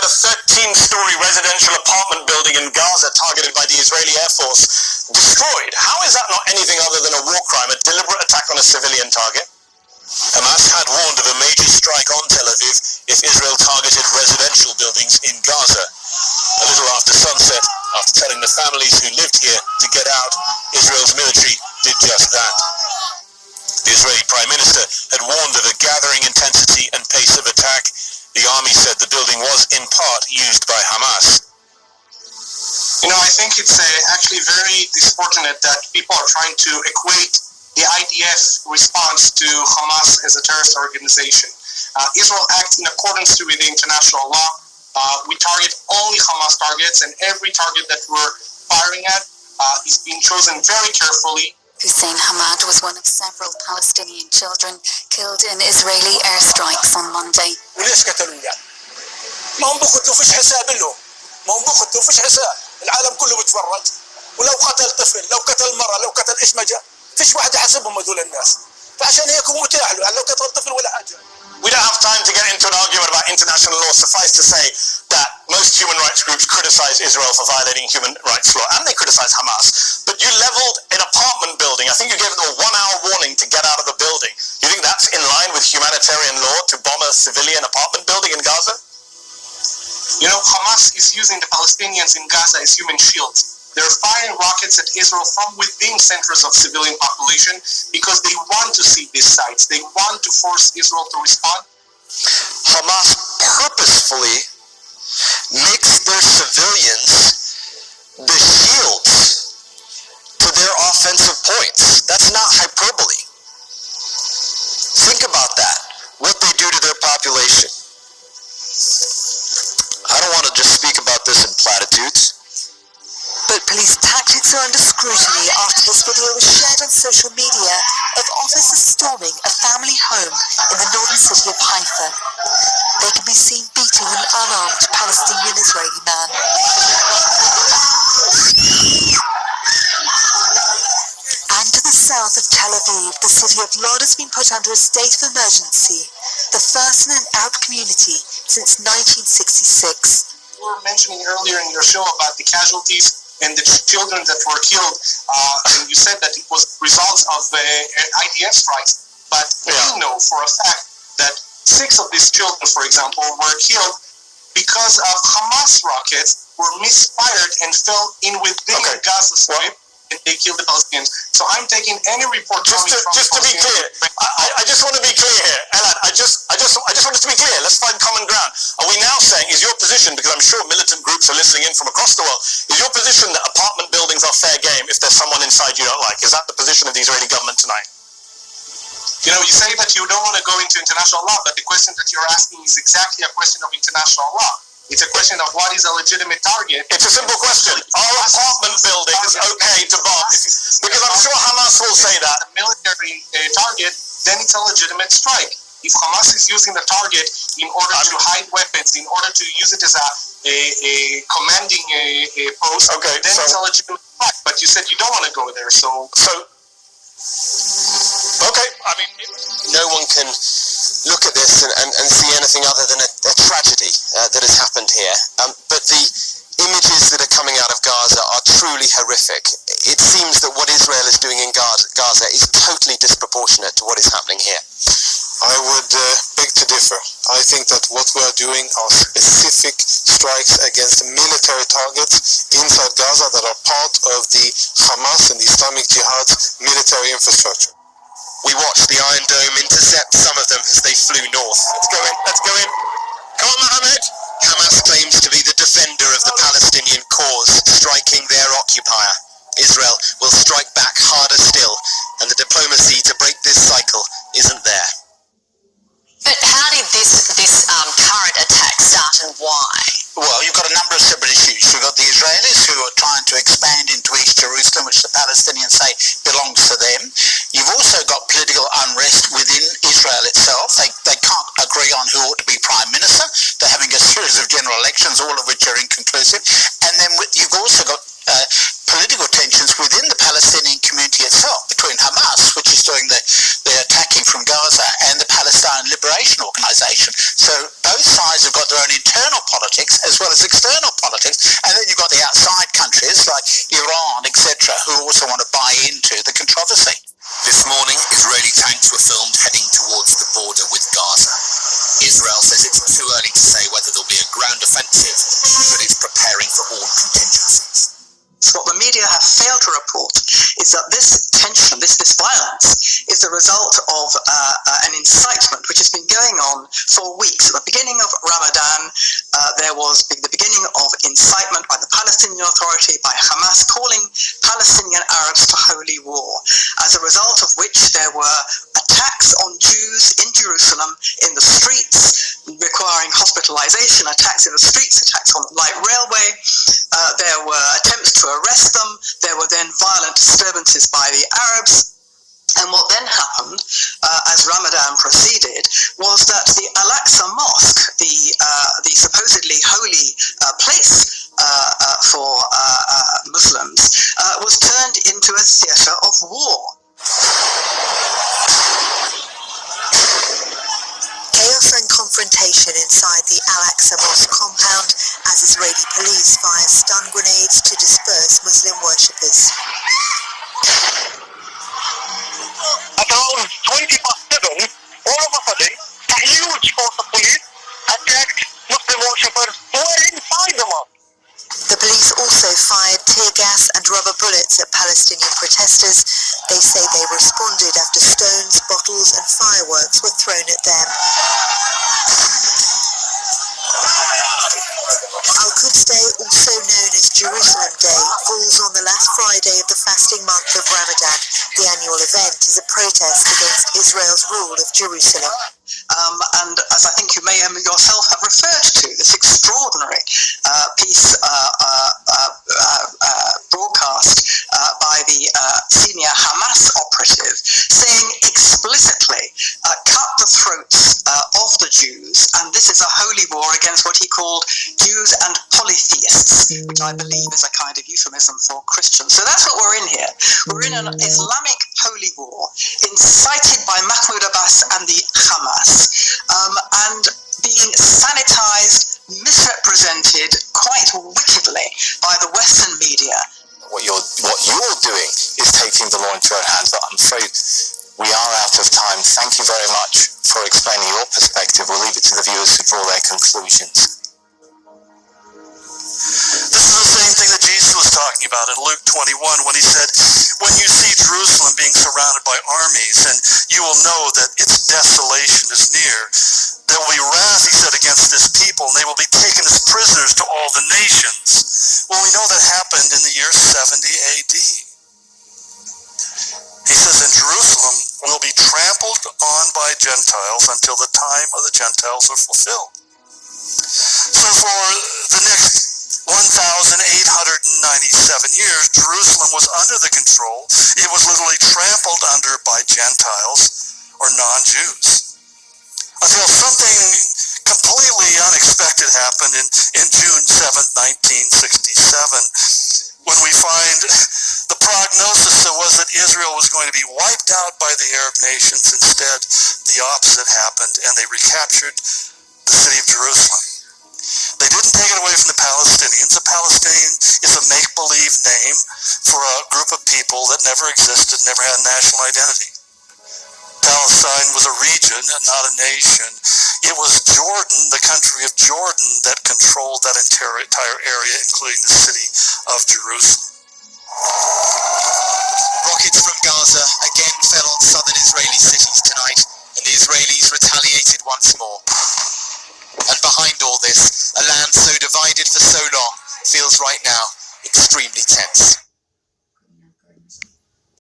a 13-story residential apartment building in Gaza targeted by the Israeli Air Force destroyed. How is that not anything other than a war crime, a deliberate attack on a civilian target? Hamas had warned of a major strike on Tel Aviv if Israel targeted residential buildings in Gaza. A little after sunset, after telling the families who lived here to get out, Israel's military did just that. The Israeli Prime Minister had warned of a gathering intensity and pace of attack. The army said the building was in part used by Hamas. You know, I think it's actually very disfortunate that people are trying to equate the IDF response to Hamas as a terrorist organization. Israel acts in accordance with the international law. We target only Hamas targets, and every target that we're firing at is being chosen very carefully. Hussein Hamad was one of several Palestinian children killed in Israeli airstrikes on Monday. وليش قتلوا يعني؟ ما هم بقتلوا فيش حساب لهم، ما هم بقتلوا فيش حساب، العالم كله بيتفرج، ولو قتل طفل، لو قتل مرة، لو قتل إيش ما جاء، فيش واحد يحاسبهم هذول الناس، فعشان هيك هو متاح له، يعني لو قتل طفل ولا حاجة. We don't have time to get into an argument about international law. Suffice to say that most human rights groups criticize Israel for violating human rights law, and they criticize Hamas. But you leveled an apartment building. I think you gave them a 1-hour warning to get out of the building. You think that's in line with humanitarian law to bomb a civilian apartment building in Gaza? You know, Hamas is using the Palestinians in Gaza as human shields. They're firing rockets at Israel from within centers of civilian population because they want to see these sites. They want to force Israel to respond. Hamas purposefully makes their civilians the shields to their offensive points. That's not hyperbole. Think about that, what they do to their population. I don't want to just speak about this in platitudes. But police tactics are under scrutiny after this video was shared on social media of officers storming a family home in the northern city of Haifa. They can be seen beating an unarmed Palestinian-Israeli man. And to the south of Tel Aviv, the city of Lod has been put under a state of emergency, the first in an Arab community since 1966. You were mentioning earlier in your show about the casualties and the children that were killed, and you said that it was results of IDF strikes. But we know for a fact that 6 of these children, for example, were killed because of Hamas rockets were misfired and fell in within the Gaza Strip, and they killed the Palestinians. So I'm taking any report just to be clear, I just want to be clear here, Elad. I just want it to be clear. Let's find common ground. Are we now saying, is your position, because I'm sure militant groups are listening in from across the world, is your position that apartment buildings are fair game if there's someone inside you don't like? Is that the position of the Israeli government tonight? You know, you say that you don't want to go into international law, but the question that you're asking is exactly a question of international law. It's a question of what is a legitimate target. It's a simple question. Are apartment buildings okay to bomb? Because I'm sure Hamas will say that. A military target, then it's a legitimate strike. If Hamas is using the target in order to hide weapons, in order to use it as a commanding post, then it's a legitimate strike. But you said you don't want to go there, so okay. I mean, no one can look at this and see anything other than a tragedy that has happened here. But the images that are coming out of Gaza are truly horrific. It seems that what Israel is doing in Gaza is totally disproportionate to what is happening here. I would beg to differ. I think that what we are doing are specific strikes against military targets inside Gaza that are part of the Hamas and the Islamic Jihad's military infrastructure. We watched the Iron Dome intercept some of them as they flew north. Let's go in. Let's go in. Come on, Mohammed. Hamas claims to be the defender of the Palestinian cause, striking their occupier. Israel will strike back harder still, and the diplomacy to break this cycle isn't there. But how did this current attack start and why? Well, you've got a number of separate issues. You've got the Israelis who are trying to expand into East Jerusalem, which the Palestinians say belongs to them. You've also got political unrest within Israel itself. They can't agree on who ought to be prime minister. They're having a series of general elections, all of which are inconclusive. And then you've also got political tensions within the Palestinian community itself, between Hamas, which is doing the attacking from Gaza, and the Palestine Liberation Organization. nation. So both sides have got their own internal politics as well as external politics, and then you've got the outside countries like Iran, etc., who also want to buy into the controversy. This morning, Israeli tanks were filmed heading towards the border with Gaza. Israel says it's too early to say whether there'll be a ground offensive, but it's preparing for all contingencies. So what the media have failed to report is that this tension, this violence, is the result of an incitement which has been going on for weeks. At the beginning of Ramadan, there was the beginning of incitement by the Palestinian Authority, by Hamas, calling Palestinian Arabs to holy war, as a result of which there were attacks on Jews in Jerusalem in the streets, requiring hospitalization, attacks in the streets, attacks on the light railway. There were attempts to arrest them. There were then violent disturbances by the Arabs. And what then happened, as Ramadan proceeded, was that the Al-Aqsa Mosque, the supposedly holy place for Muslims, was turned into a theatre of war. Chaos and confrontation inside the Al-Aqsa Mosque compound as Israeli police fire stun grenades to disperse Muslim worshippers. At around 20 past 7, all of a sudden, a huge force of police attacked Muslim worshippers who were inside the mosque. The police also fired tear gas and rubber bullets at Palestinian protesters. They say they responded after stones, bottles and fireworks were thrown at them. Al-Quds Day, also known as Jerusalem Day, falls on the last Friday of the fasting month of Ramadan. The annual event is a protest against Israel's rule of Jerusalem. And as I think you may yourself have referred to, this extraordinary piece broadcast by the senior Hamas operative, saying explicitly, cut the throats of the Jews, and this is a holy war against what he called Jews and polytheists, which I believe is a kind of euphemism for Christians. So that's what we're in here. We're in an Islamic holy war incited by Mahmoud Abbas and the Hamas, and being sanitized, misrepresented quite wickedly by the Western media. What you're doing is taking the law into your own hands, but I'm afraid we are out of time. Thank you very much for explaining your perspective. We'll leave it to the viewers to draw their conclusions. This is the same thing that Jesus was talking about in Luke 21 when he said, when you see Jerusalem being surrounded by armies, and you will know that its desolation is near. There will be wrath, he said, against this people, and they will be taken as prisoners to all the nations. Well, we know that happened in the year 70 AD. He says, in Jerusalem will be trampled on by Gentiles until the time of the Gentiles are fulfilled. So for the next 1,897 years, Jerusalem was under the control. It was literally trampled under by Gentiles or non-Jews. Until something completely unexpected happened in June 7th, 1967, when we find the prognosis was that Israel was going to be wiped out by the Arab nations. Instead, the opposite happened, and they recaptured the city of Jerusalem. They didn't take it away from the Palestinians. A Palestinian is a make-believe name for a group of people that never existed, never had a national identity. Palestine was a region, not a nation. It was Jordan, the country of Jordan, that controlled that entire area, including the city of Jerusalem. Rockets from Gaza again fell on southern Israeli cities tonight, and the Israelis retaliated once more. And behind all this, a land so divided for so long feels right now extremely